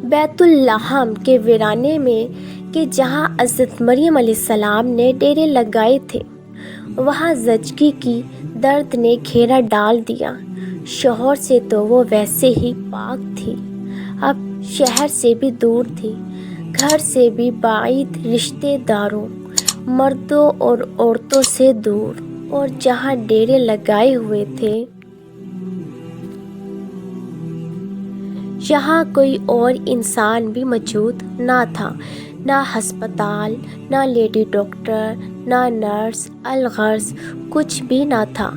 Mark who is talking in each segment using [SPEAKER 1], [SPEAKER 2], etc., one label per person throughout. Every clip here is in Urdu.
[SPEAKER 1] بیت اللحم کے ویرانے میں کہ جہاں حضرت مریم علیہ السلام نے ڈیرے لگائے تھے، وہاں زچگی کی درد نے گھیرا ڈال دیا۔ شوہر سے تو وہ ویسے ہی پاک تھی، اب شہر سے بھی دور تھی، گھر سے بھی بعید، رشتے داروں، مردوں اور عورتوں سے دور، اور جہاں ڈیرے لگائے ہوئے تھے یہاں کوئی اور انسان بھی موجود نہ تھا، نہ ہسپتال، نہ لیڈی ڈاکٹر، نہ نرس، الغرض کچھ بھی نہ تھا۔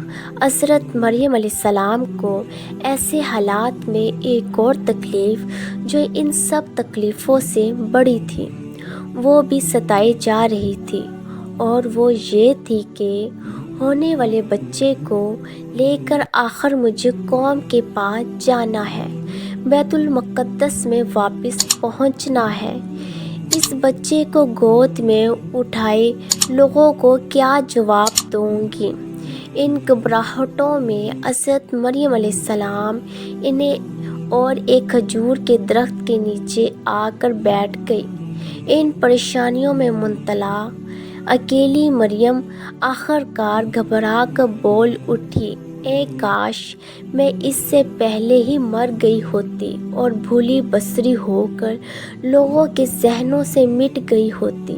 [SPEAKER 1] حضرت مریم علیہ السلام کو ایسے حالات میں ایک اور تکلیف جو ان سب تکلیفوں سے بڑی تھی، وہ بھی ستائی جا رہی تھی، اور وہ یہ تھی کہ ہونے والے بچے کو لے کر آخر مجھے قوم کے پاس جانا ہے، بیت المقدس میں واپس پہنچنا ہے۔ اس بچے کو گود میں اٹھائے لوگوں کو کیا جواب دوں گی؟ ان گھبراہٹوں میں حضرت مریم علیہ السلام انہیں اور ایک کھجور کے درخت کے نیچے آ کر بیٹھ گئی۔ ان پریشانیوں میں مبتلا اکیلی مریم آخر کار گھبرا کر بول اٹھی، اے کاش میں اس سے پہلے ہی مر گئی ہوتی اور بھولی بسری ہو کر لوگوں کے ذہنوں سے مٹ گئی ہوتی۔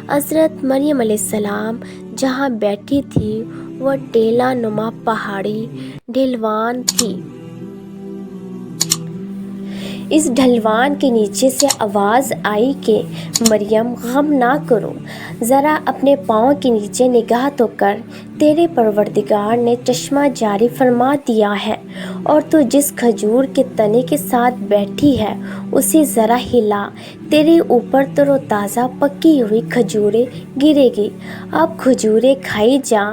[SPEAKER 1] حضرت مریم علیہ السلام جہاں بیٹھی تھی وہ ٹیلہ نما پہاڑی ڈھلوان تھی۔ اس ڈھلوان کے نیچے سے آواز آئی کہ مریم غم نہ کرو، ذرا اپنے پاؤں کے نیچے نگاہ تو کر، تیرے پروردگار نے چشمہ جاری فرما دیا ہے، اور تو جس کھجور کے تنے کے ساتھ بیٹھی ہے اسے ذرا ہلا، تیرے اوپر تر و تازہ پکی ہوئی کھجوریں گرے گی۔ اب کھجوریں کھائی جا،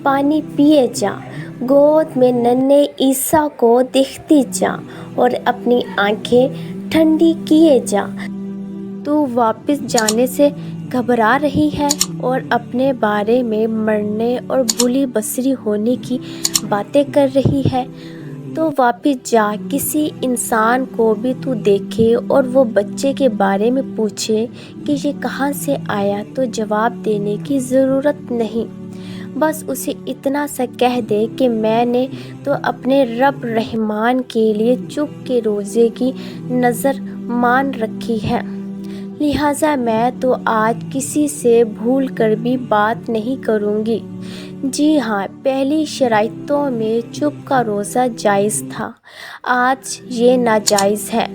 [SPEAKER 1] پانی پیے جا، گود میں ننھے عیسیٰ کو دیکھتی جا اور اپنی آنکھیں ٹھنڈی کیے جا۔ تو واپس جانے سے گھبرا رہی ہے اور اپنے بارے میں مرنے اور بھولی بسری ہونے کی باتیں کر رہی ہے، تو واپس جا، کسی انسان کو بھی تو دیکھے اور وہ بچے کے بارے میں پوچھے کہ یہ کہاں سے آیا تو جواب دینے کی ضرورت نہیں، بس اسے اتنا سا کہہ دے کہ میں نے تو اپنے رب رحمان کے لیے چپ کے روزے کی نظر مان رکھی ہے، لہٰذا میں تو آج کسی سے بھول کر بھی بات نہیں کروں گی۔ جی ہاں، پہلی شرائطوں میں چپ کا روزہ جائز تھا، آج یہ ناجائز ہے۔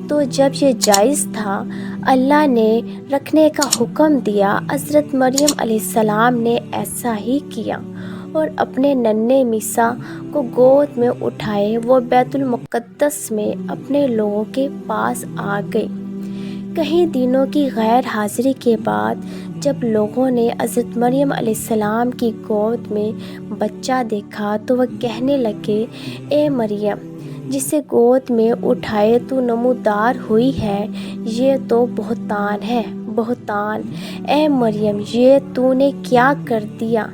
[SPEAKER 1] تو جب یہ جائز تھا، اللہ نے رکھنے کا حکم دیا، حضرت مریم علیہ السلام نے ایسا ہی کیا، اور اپنے ننھے عیسیٰ کو گود میں اٹھائے وہ بیت المقدس میں اپنے لوگوں کے پاس آ گئی۔ کئی دنوں کی غیر حاضری کے بعد جب لوگوں نے حضرت مریم علیہ السلام کی گود میں بچہ دیکھا تو وہ کہنے لگے، اے مریم جسے گود میں اٹھائے تو نمودار ہوئی ہے، یہ تو بہتان ہے، بہتان! اے مریم یہ تو نے کیا کر دیا؟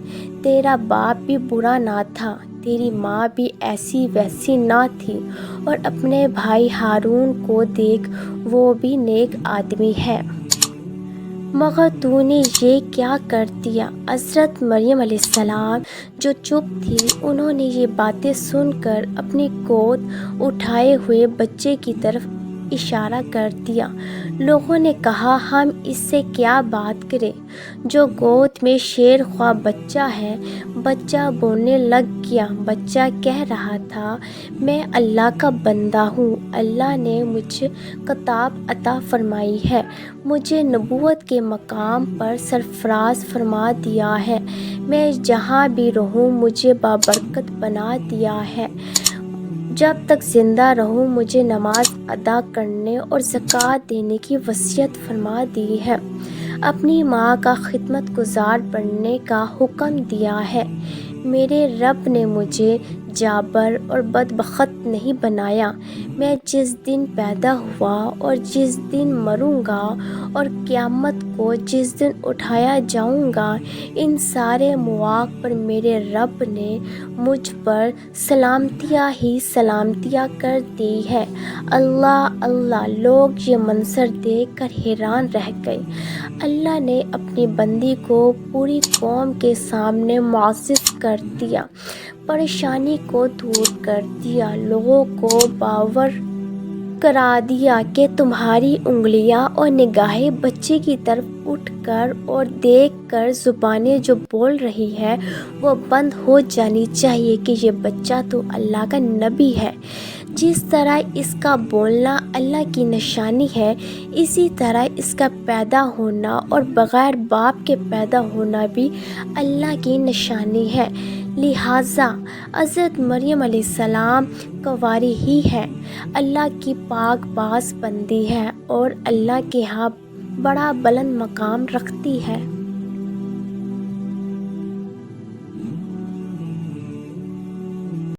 [SPEAKER 1] تیرا باپ بھی برا نہ تھا، تیری ماں بھی ایسی ویسی نہ تھی، اور اپنے بھائی ہارون کو دیکھ، وہ بھی نیک آدمی ہے، مگر تو نے یہ کیا کر دیا؟ حضرت مریم علیہ السلام جو چپ تھی، انہوں نے یہ باتیں سن کر اپنی گود اٹھائے ہوئے بچے کی طرف اشارہ کر دیا۔ لوگوں نے کہا، ہم اس سے کیا بات کریں جو گود میں شیر خواہ بچہ ہے؟ بچہ بولنے لگ گیا، بچہ کہہ رہا تھا، میں اللہ کا بندہ ہوں، اللہ نے مجھے کتاب عطا فرمائی ہے، مجھے نبوت کے مقام پر سرفراز فرما دیا ہے، میں جہاں بھی رہوں مجھے بابرکت بنا دیا ہے، جب تک زندہ رہوں مجھے نماز ادا کرنے اور زکوٰۃ دینے کی وصیت فرما دی ہے، اپنی ماں کا خدمت گزار بننے کا حکم دیا ہے، میرے رب نے مجھے جابر اور بدبخت نہیں بنایا، میں جس دن پیدا ہوا اور جس دن مروں گا اور قیامت کو جس دن اٹھایا جاؤں گا، ان سارے مواقع پر میرے رب نے مجھ پر سلامتیاں ہی سلامتیاں کر دی ہے۔ اللہ اللہ، لوگ یہ منظر دیکھ کر حیران رہ گئے۔ اللہ نے اپنی بندی کو پوری قوم کے سامنے معزز کر دیا، پریشانی کو دور کر دیا، لوگوں کو باور کرا دیا کہ تمہاری انگلیاں اور نگاہیں بچے کی طرف اٹھ کر اور دیکھ کر زبانیں جو بول رہی ہے وہ بند ہو جانی چاہیے کہ یہ بچہ تو اللہ کا نبی ہے۔ جس طرح اس کا بولنا اللہ کی نشانی ہے، اسی طرح اس کا پیدا ہونا اور بغیر باپ کے پیدا ہونا بھی اللہ کی نشانی ہے۔ لہٰذا حضرت مریم علیہ السلام کنواری ہی ہے، اللہ کی پاک باز بندی ہے اور اللہ کے ہاں بڑا بلند مقام رکھتی ہے۔